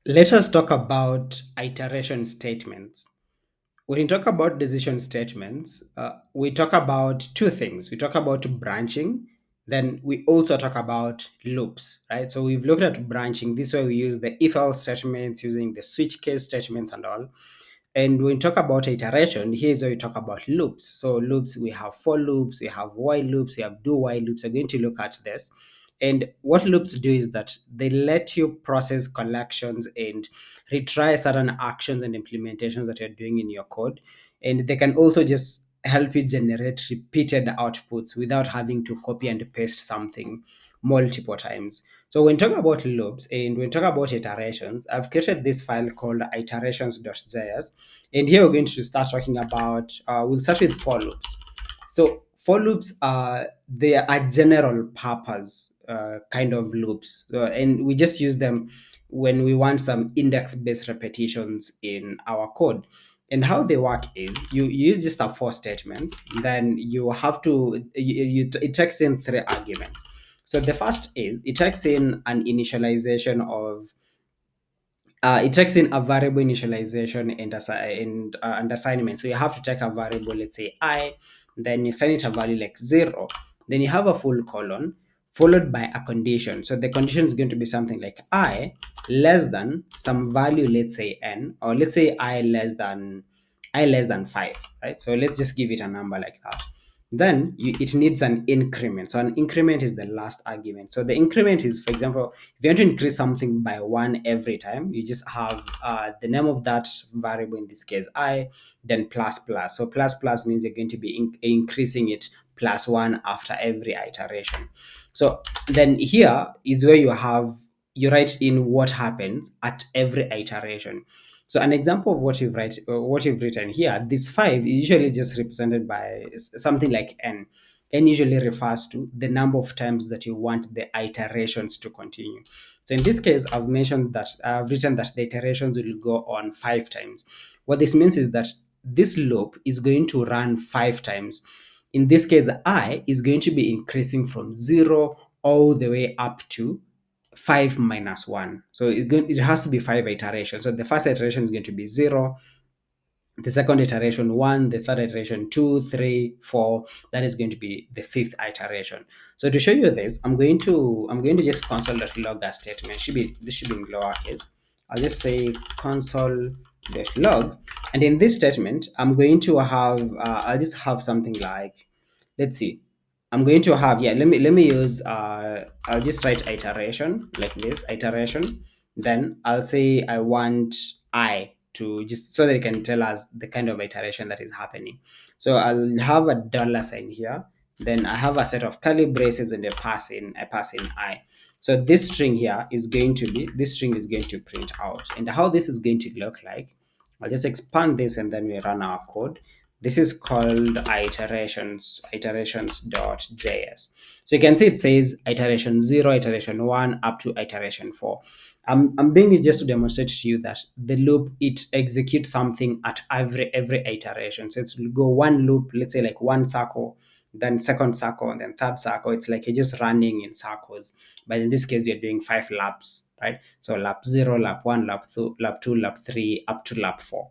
Let us talk about iteration statements. When we talk about decision statements, we talk about two things. We talk about branching, then we also talk about loops, right? So we've looked at branching. This way we use the if else statements, using the switch case statements and all. And when we talk about iteration, here's where we talk about loops. So loops, we have for loops, we have while loops, we have do while loops. We're going to look at this. And what loops do is that they let you process collections and retry certain actions and implementations that you're doing in your code. And they can also just help you generate repeated outputs without having to copy and paste something multiple times. So when talking about loops and when talk about iterations, I've created this file called iterations.js. And here we're going to start talking about, we'll start with for loops. So for loops are, they are general purpose kind of loops. And we just use them when we want some index-based repetitions in our code. And how they work is you use just a for statement, then you have to, it takes in three arguments. So the first is it takes in an initialization of it takes in a variable initialization and assignment. So you have to take a variable, let's say I, then you assign it a value like 0. Then you have a full colon followed by a condition. So the condition is going to be something like I less than some value, let's say n, or let's say I less than 5, right? So let's just give it a number like that. Then it needs an increment. So an increment is the last argument. So the increment is, for example, if you want to increase something by 1 every time, you just have the name of that variable, in this case I, then plus plus. So plus plus means you're going to be increasing it plus 1 after every iteration. So then here is where you write in what happens at every iteration. So an example of what you've written here, this 5 is usually just represented by something like n. N usually refers to the number of times that you want the iterations to continue. So in this case, I've written that the iterations will go on 5 times. What this means is that this loop is going to run 5 times. In this case, I is going to be increasing from 0 all the way up to 5 minus 1. So it has to be 5 iterations. So the first iteration is going to be 0, the second iteration 1, the third iteration 2, 3, 4. That is going to be the fifth iteration. So to show you this, I'm going to just console.log a statement. This should be in lowercase. I'll just say console.log, and in this statement I'm going to have I'll just have something like, let's see, I'm going to have, yeah, let me use I'll just write iteration like this, iteration. Then I'll say I want I to, just so that it can tell us the kind of iteration that is happening. So I'll have a dollar sign here. Then I have a set of curly braces and I pass in I. So this string here is going to be, this string is going to print out. And how this is going to look like, I'll just expand this and then we run our code. This is called iterations.js. So you can see it says iteration 0, iteration 1, up to iteration 4. I'm doing this just to demonstrate to you that the loop, it executes something at every iteration. So it will go one loop, let's say like one circle, then second circle, and then third circle. It's like you're just running in circles. But in this case, you're doing 5 laps, right? So lap 0, lap 1, lap 2, lap 2, lap 3, up to lap 4.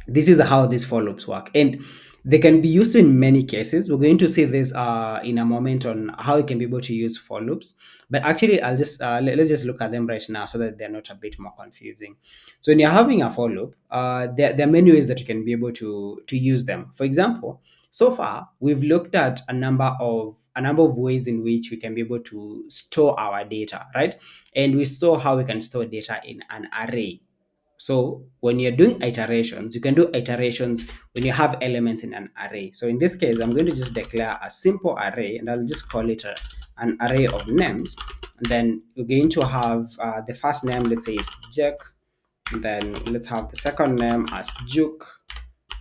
This is how these for loops work, and they can be used in many cases. We're going to see this in a moment on how you can be able to use for loops, but actually I'll just let's just look at them right now so that they're not a bit more confusing. So when you're having a for loop, there are many ways that you can be able to use them. For example, so far we've looked at a number of ways in which we can be able to store our data, right? And we saw how we can store data in an array. So when you're doing iterations, you can do iterations when you have elements in an array. So in this case, I'm going to just declare a simple array, and I'll just call it an array of names. And then we're going to have the first name, let's say, is Jack. Then let's have the second name as Juke.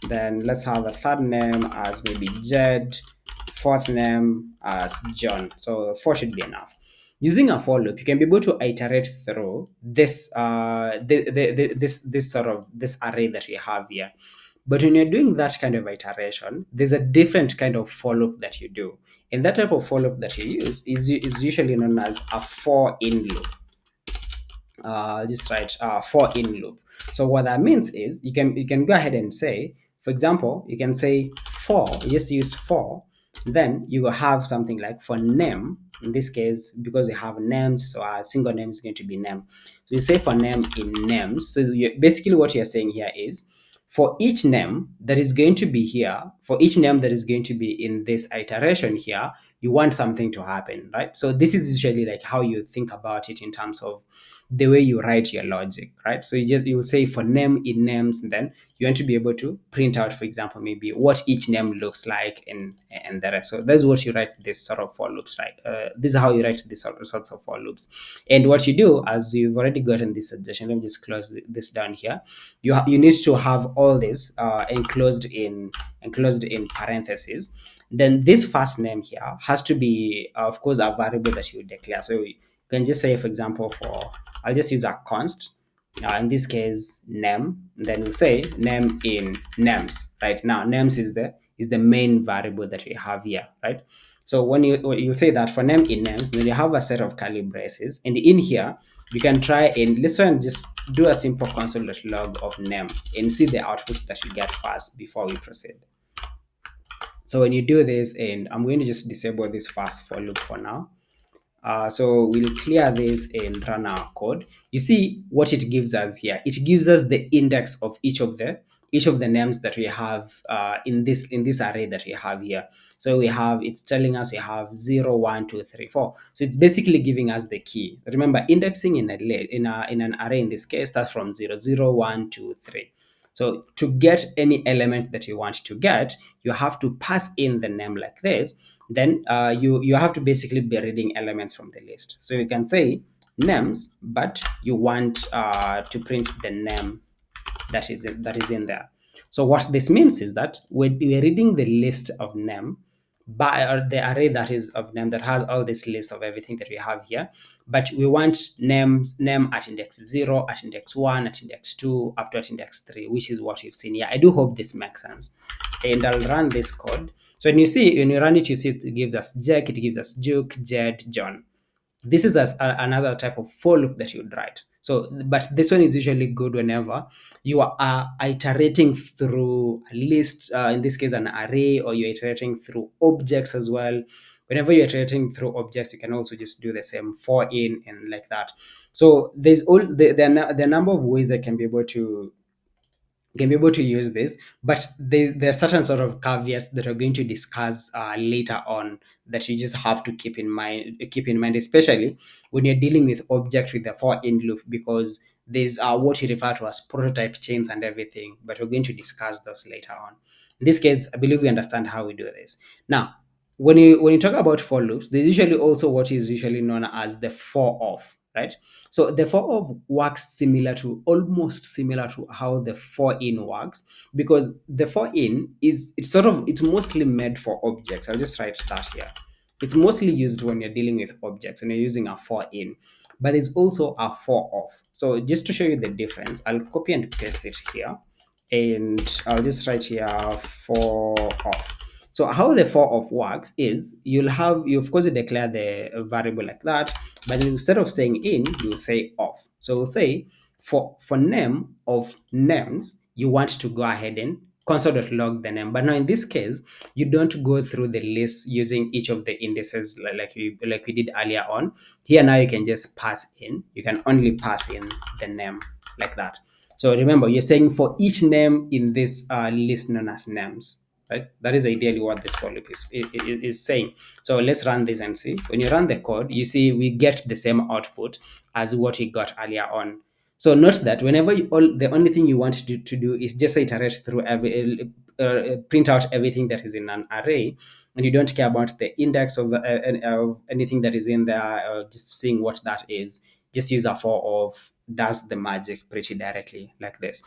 Then let's have a third name as maybe Jed. Fourth name as John. So 4 should be enough. Using a for loop, you can be able to iterate through this this sort of this array that we have here. But when you're doing that kind of iteration, there's a different kind of for loop that you do. And that type of for loop that you use is usually known as a for in loop. just write for in loop. So what that means is you can go ahead and say, for example, you can say for, you just use for, then you will have something like for name. In this case, because we have names, so our single name is going to be name. So you say for name in names. So basically what you're saying here is for each name that is going to be here, for each name that is going to be in this iteration here, you want something to happen, right? So this is usually like how you think about it in terms of the way you write your logic, right? So you will say for name in names, and then you want to be able to print out, for example, maybe what each name looks like and the rest. So that's what you write this sort of for loops, right? This is how you write this sorts of for loops. And what you do, as you've already gotten this suggestion, let me just close this down here. You need to have all this enclosed in parentheses. Then this first name here has to be, of course, a variable that you declare. So you can just say, for example, I'll just use a const. In this case, name. Then we'll say name in names. Right now, names is the main variable that we have here. Right. So when you say that for name in names, then you have a set of curly braces, and in here you can try and let's try and just do a simple console.log of name and see the output that you get first before we proceed. So when you do this, and I'm going to just disable this first for loop for now. So we'll clear this and run our code. You see what it gives us here. It gives us the index of each of the names that we have in this array that we have here. So it's telling us we have 0, 1, 2, 3, 4. So it's basically giving us the key. Remember, indexing in an array in this case starts from 0, 0, 1, 2, 3. So to get any element that you want to get, you have to pass in the name like this. Then you have to basically be reading elements from the list. So you can say names, but you want to print the name that is in there. So what this means is that when we're reading the list of name by the array that is of name that has all this list of everything that we have here, but we want name at index 0, at index 1, at index 2, up to at index 3, which is what we've seen here. I do hope this makes sense. And I'll run this code. So when you run it, you see it gives us Jack, it gives us Duke, Jed, John. This is another type of for loop that you'd write. So, but this one is usually good whenever you are iterating through a list, in this case, an array, or you're iterating through objects as well. Whenever you're iterating through objects, you can also just do the same for in and like that. So there's the number of ways that can be able to use this, but there are certain sort of caveats that we're going to discuss later on that you just have to keep in mind, especially when you're dealing with objects with the for in loop, because there's what you refer to as prototype chains and everything, but we're going to discuss those later on. In this case, I believe we understand how we do this. Now, when you talk about for loops, there's usually also what is usually known as the for of, right? So the for of works almost similar to how the for in works, because the for in it's mostly made for objects. I'll just write that here. It's mostly used when you're dealing with objects, when you're using a for in, but there's also a for of. So just to show you the difference, I'll copy and paste it here, and I'll just write here for of. So how the for of works is you of course you declare the variable like that, but instead of saying in, you'll say of. So we'll say for name of names, you want to go ahead and console.log the name. But now in this case, you don't go through the list using each of the indices like we did earlier on. Here now you can just pass in. You can only pass in the name like that. So remember, you're saying for each name in this list known as names, right? That is ideally what this for loop is saying. So let's run this and see. When you run the code, you see we get the same output as what we got earlier on. So note that whenever the only thing you want to do is just iterate through print out everything that is in an array, and you don't care about the index of anything that is in there, or just seeing what that is. Just use a for of, does the magic pretty directly like this.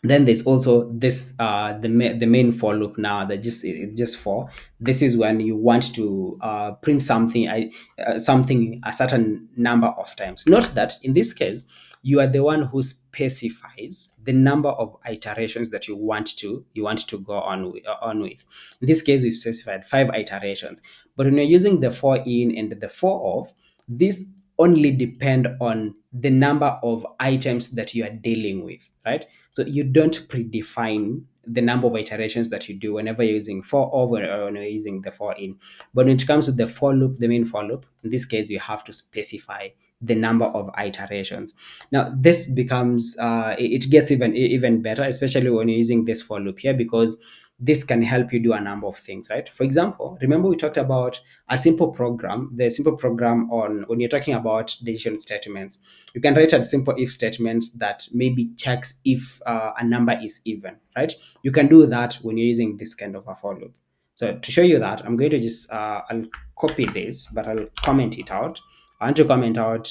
Then there's also this the main for loop now that just for this is when you want to print something a certain number of times. Note that in this case you are the one who specifies the number of iterations that you want to go on with. In this case we specified 5 iterations, but when you're using the for in and the for of, this only depend on the number of items that you are dealing with, right? So you don't predefine the number of iterations that you do whenever you're using for over or when you're using the for in. But when it comes to the for loop, the main for loop, in this case, you have to specify the number of iterations. Now, this becomes it gets even better, especially when you're using this for loop here, because this can help you do a number of things, right? For example, remember we talked about a simple program, the simple program on when you're talking about decision statements. You can write a simple if statement that maybe checks if a number is even, right? You can do that when you're using this kind of a for loop. So to show you that, I'm going to just I'll copy this, but I'll comment it out. I want to comment out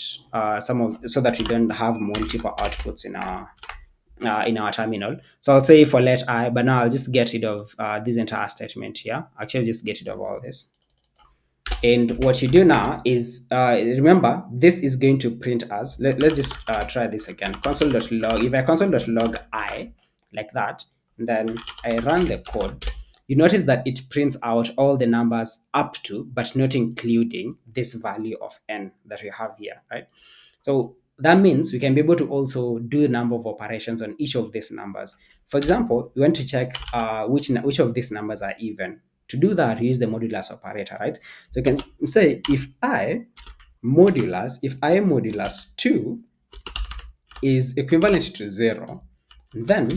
some of so that we don't have multiple outputs in our terminal. So I'll say for let I, but now I'll just get rid of this entire statement here. Actually, just get rid of all this. And what you do now is, remember, this is going to print us. Let's just try this again. Console.log. If I console.log I, like that, then I run the code, you notice that it prints out all the numbers up to, but not including this value of n that we have here, right? So that means we can be able to also do a number of operations on each of these numbers. For example, we want to check which of these numbers are even. To do that, we use the modulus operator, right? So you can say if I modulus 2 is equivalent to 0, then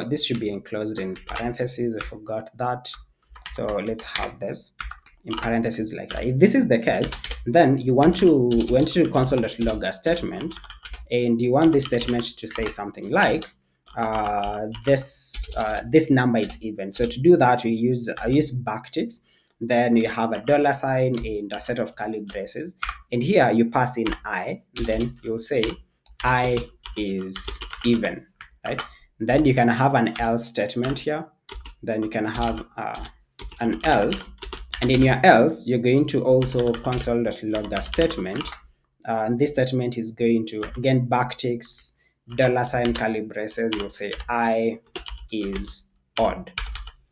this should be enclosed in parentheses. I forgot that. So let's have this in parentheses like that. If this is the case, then you want to console.log a statement, and you want this statement to say something like this number is even. So to do that, I use backticks. Then you have a dollar sign and a set of curly braces, and here you pass in I. Then you'll say I is even, right? And then you can have an else statement here. Then you can have an else, and in your else, you're going to also console.log a statement. And this statement is going to, again, backticks, dollar sign, curly braces. You'll say I is odd,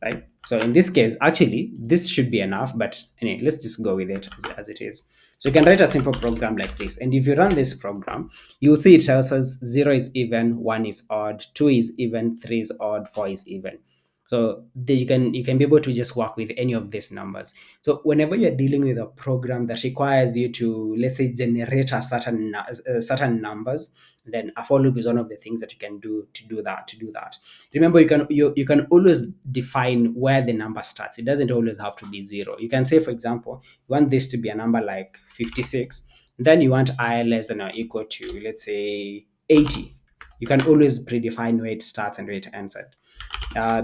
right? So in this case, actually, this should be enough, but anyway, let's just go with it as it is. So you can write a simple program like this. And if you run this program, you'll see it tells us 0 is even, 1 is odd, 2 is even, 3 is odd, 4 is even. So you can be able to just work with any of these numbers. So whenever you're dealing with a program that requires you to, let's say, generate a certain numbers, then a for loop is one of the things that you can do to do that. Remember, you can always define where the number starts. It doesn't always have to be 0. You can say, for example, you want this to be a number like 56, then you want I less than or equal to, let's say, 80. You can always predefine where it starts and where it ends at.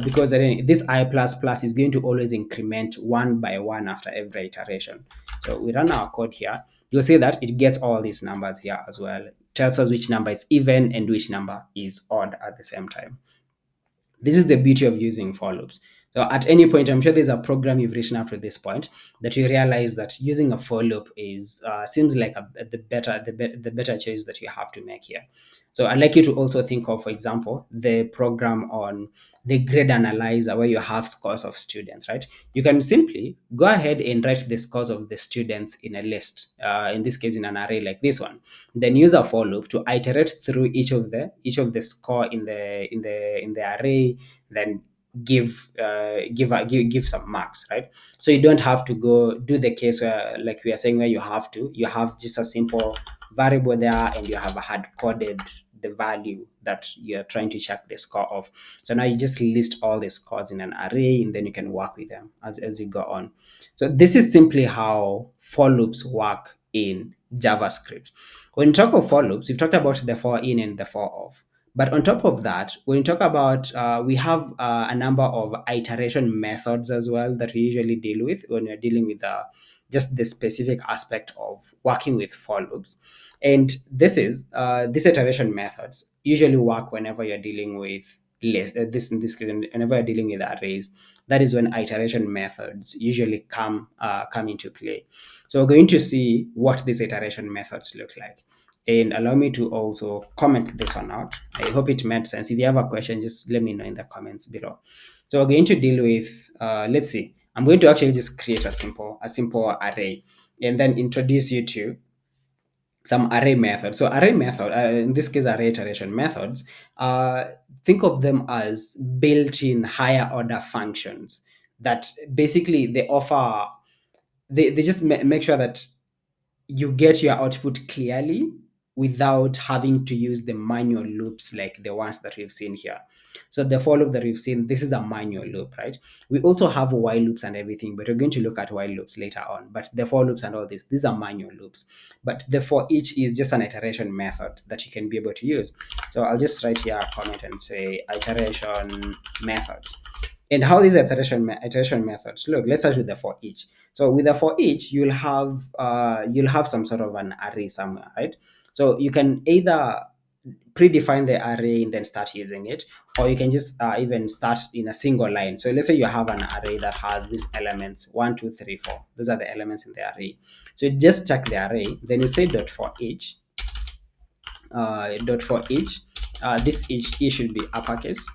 Because this I plus plus is going to always increment one by one after every iteration. So we run our code here. You'll see that it gets all these numbers here as well. It tells us which number is even and which number is odd at the same time. This is the beauty of using for loops. So at any point, I'm sure there's a program you've written up to this point that you realize that using a for loop is seems like the better choice that you have to make here. So I'd like you to also think of, for example, the program on the grade analyzer where you have scores of students, right? You can simply go ahead and write the scores of the students in a list, in this case in an array like this one. Then use a for loop to iterate through each of the score in the array, then give some marks, right? So you don't have to go do the case where, like we are saying, where you have just a simple variable there and you have a hard coded the value that you're trying to check the score of. So now you just list all the scores in an array, and then you can work with them as you go on. So this is simply how for loops work in JavaScript. When you talk of for loops, we've talked about the for in and the for of. But on top of that, when you talk about, we have a number of iteration methods as well that we usually deal with when we're dealing with just the specific aspect of working with for loops. And these iteration methods usually work whenever you're dealing with whenever you're dealing with arrays. That is when iteration methods usually come into play. So we're going to see what these iteration methods look like. And allow me to also comment this one out. I hope it made sense. If you have a question, just let me know in the comments below. So we're going to deal with, let's see, I'm going to actually just create a simple array and then introduce you to some array method. So array method, in this case, array iteration methods, uh, think of them as built-in higher order functions that basically they offer, they just make sure that you get your output clearly without having to use the manual loops like the ones that we've seen here. So the for loop that we've seen, this is a manual loop, right? We also have while loops and everything, but we're going to look at while loops later on. But the for loops and all this, these are manual loops. But the for each is just an iteration method that you can be able to use. So I'll just write here a comment and say iteration methods. And how these iteration methods look, let's start with the for each. So with the for each, you'll have some sort of an array somewhere, right? So you can either predefine the array and then start using it, or you can just even start in a single line. So let's say you have an array that has these elements 1 2 3 4. Those are the elements in the array. So you just check the array, then you say dot for each, this each should be uppercase,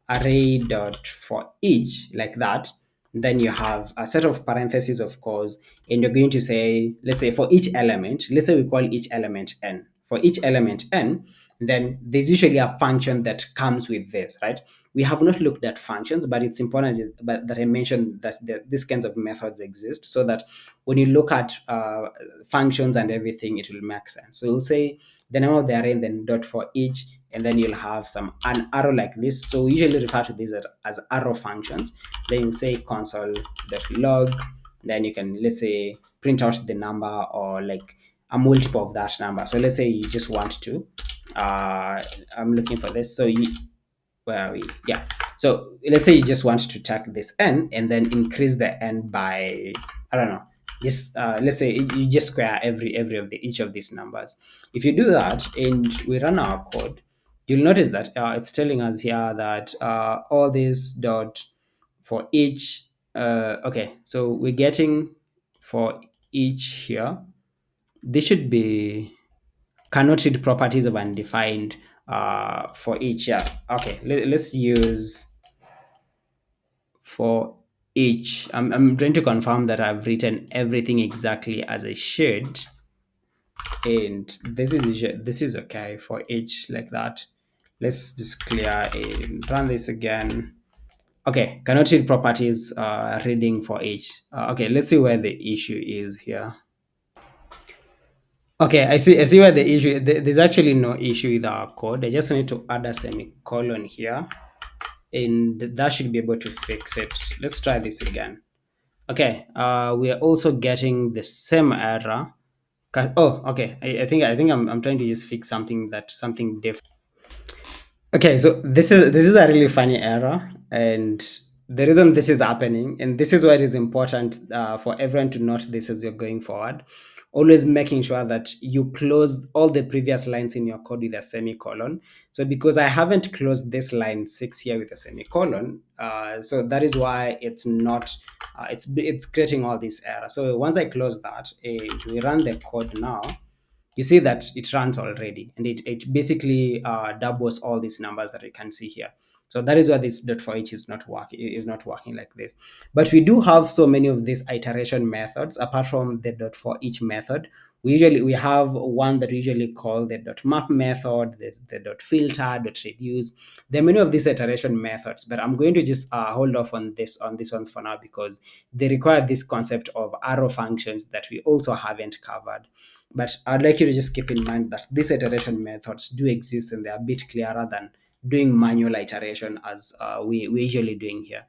array dot for each, like that. Then you have a set of parentheses, of course, and you're going to say, let's say for each element, let's say we call each element n. For each element n, then there's usually a function that comes with this, right? We have not looked at functions, but it's important that I mentioned that these kinds of methods exist, so that when you look at functions and everything, it will make sense. So we'll say the name of the array and then dot for each, and then you'll have an arrow like this. So we usually refer to these as arrow functions. Then you say console.log, then you can, let's say, print out the number or like a multiple of that number. So let's say you just want to I'm looking for this. So where are we? Yeah. So let's say you just want to take this n and then increase the n by, I don't know, just let's say you just square each of these numbers. If you do that and we run our code, you'll notice that it's telling us here that all this dot for each. Okay, so we're getting for each here. This should be cannot read properties of undefined for each. Yeah. Okay, let's use for each. I'm trying to confirm that I've written everything exactly as I should, and this is okay for each, like that. Let's just clear and run this again. Okay, cannot read properties reading for each. Okay, let's see where the issue is here. Okay, I see where the issue. There's actually no issue with our code. I just need to add a semicolon here, and that should be able to fix it. Let's try this again. Okay, we are also getting the same error. Oh, okay. I think I'm trying to just fix something different. Okay, so this is a really funny error, and the reason this is happening, and this is why it is important for everyone to note this as you're going forward. Always making sure that you close all the previous lines in your code with a semicolon. So because I haven't closed this line 6 here with a semicolon, so that is why it's not it's creating all this error. So once I close that, we run the code now, you see that it runs already, and it basically doubles all these numbers that you can see here. So that is why this dot for each is not working like this. But we do have so many of these iteration methods apart from the dot for each method. We have one that we usually call the dot map method. There's the dot filter, dot reduce. There are many of these iteration methods, but I'm going to just hold off on these ones for now, because they require this concept of arrow functions that we also haven't covered. But I'd like you to just keep in mind that these iteration methods do exist, and they're a bit clearer than doing manual iteration as we're usually doing here.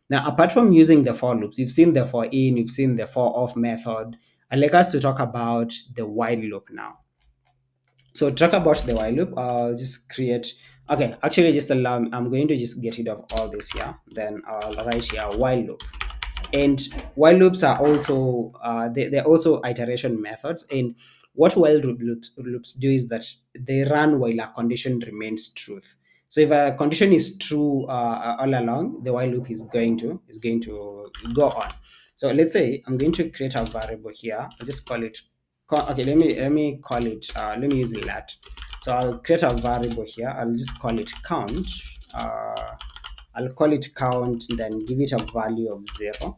Now, apart from using the for loops, you've seen the for in, you've seen the for off method. I'd like us to talk about the while loop now. So to talk about the while loop, I'll just create, okay, actually just allow me, I'm going to just get rid of all this here. Then I'll write here while loop. And while loops are also they're also iteration methods. And what while loops do is that they run while a condition remains truth. So if a condition is true all along, the while loop is going to go on. So let's say I'm going to create a variable here. I'll just call it okay, let me call it let me use let. So I'll create a variable here. I'll just call it count. I'll call it count, then give it a value of 0.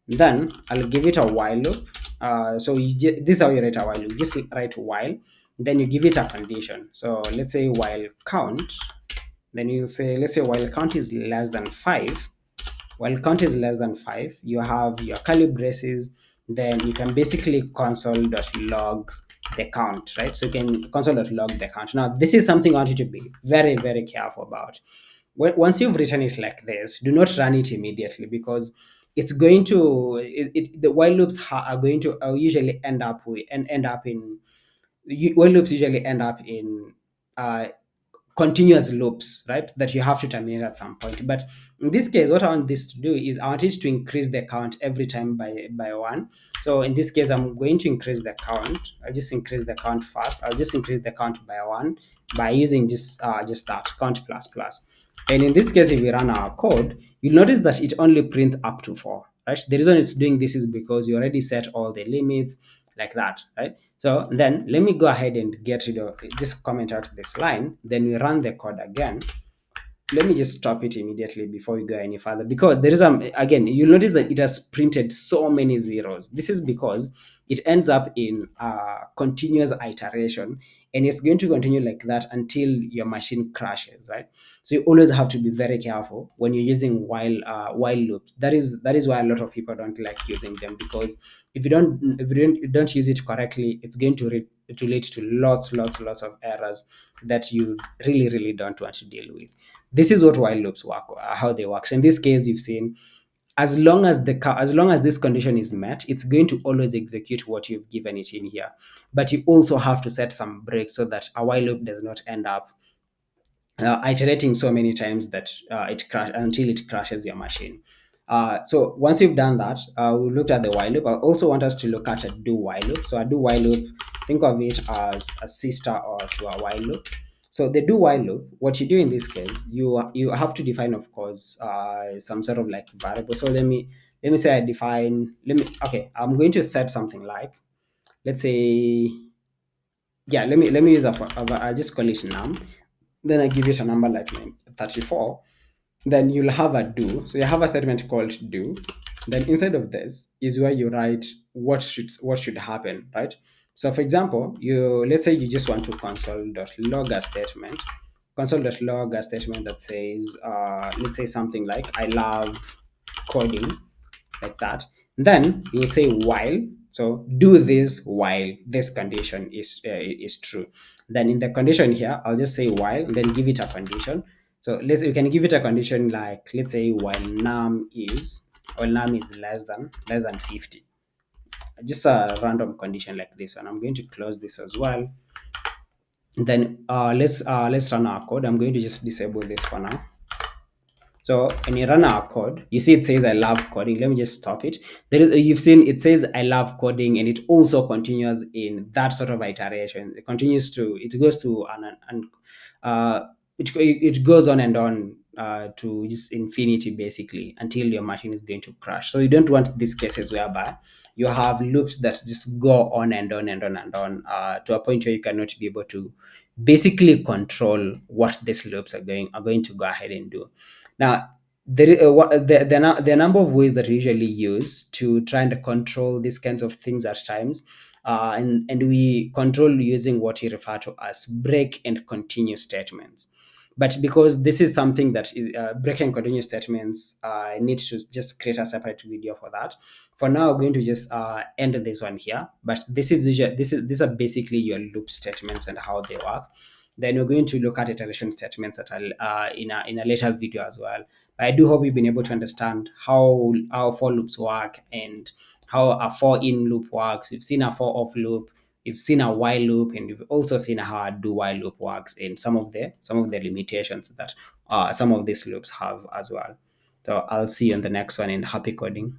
Then I'll give it a while loop. This is how you write a while loop. You just write while, then you give it a condition. So let's say while count, then you'll say, let's say while count is less than 5. While count is less than 5, you have your curly braces. Then you can basically console.log the count, right? So you can console.log the count. Now this is something I want you to be very, very careful about. Once you've written it like this, do not run it immediately, because it's going to the while loops are going to usually end up with and end up in while loops usually end up in uh, continuous loops, right? That you have to terminate at some point. But in this case, what I want this to do is I want it to increase the count every time by 1. So in this case, I'm going to increase the count. I'll just increase the count first. I'll just increase the count by 1 by using just that count plus plus. And in this case, if we run our code, you'll notice that it only prints up to 4, right? The reason it's doing this is because you already set all the limits like that, right? So then let me go ahead and get rid of, just comment out this line. Then we run the code again. Let me just stop it immediately before we go any further, because there is again, you'll notice that it has printed so many zeros. This is because it ends up in a continuous iteration, and it's going to continue like that until your machine crashes, right? So you always have to be very careful when you're using while loops. That is why a lot of people don't like using them, because if you don't use it correctly, it's going to lead to lots of errors that you really, really don't want to deal with. This is what while loops work, how they work. So in this case, you've seen, as long as this condition is met, it's going to always execute what you've given it in here. But you also have to set some breaks so that a while loop does not end up iterating so many times that it crash until it crashes your machine. So once you've done that, we looked at the while loop. I also want us to look at a do while loop. So a do while loop, think of it as a sister or to a while loop. So the do while loop, what you do in this case, you have to define, of course, some sort of like variable. So let me say I define. Okay, I'm going to set something like, let's say, yeah, let me use I just call it num. Then I give it a number like 34. Then you'll have a do. So you have a statement called do. Then inside of this is where you write what should happen, right? So for example, let's say you just want to console.log a statement. Console.log a statement that says, let's say something like I love coding, like that. Then you will say while. So do this while this condition is true. Then in the condition here, I'll just say while, then give it a condition. So you can give it a condition like, let's say while num is less than 50. Just a random condition like this. And I'm going to close this as well. Then let's run our code. I'm going to just disable this for now. So when you run our code, you see it says I love coding. Let me just stop it. You've seen it says I love coding, and it also continues in that sort of iteration. It goes to it goes on and on to just infinity, basically, until your machine is going to crash. So you don't want these cases whereby you have loops that just go on and on and on and on to a point where you cannot be able to basically control what these loops are going to go ahead and do. Now, there are a number of ways that we usually use to try and control these kinds of things at times. And we control using what we refer to as break and continue statements. But because this is something that break and continue statements, I need to just create a separate video for that. For now, I'm going to just end this one here. But these are basically your loop statements and how they work. Then we're going to look at iteration statements in a later video as well. But I do hope you've been able to understand how for loops work and how a for in loop works. We've seen a for off loop, we've seen a while loop, and we've also seen how a do while loop works, and some of the limitations that some of these loops have as well. So I'll see you in the next one, and happy coding.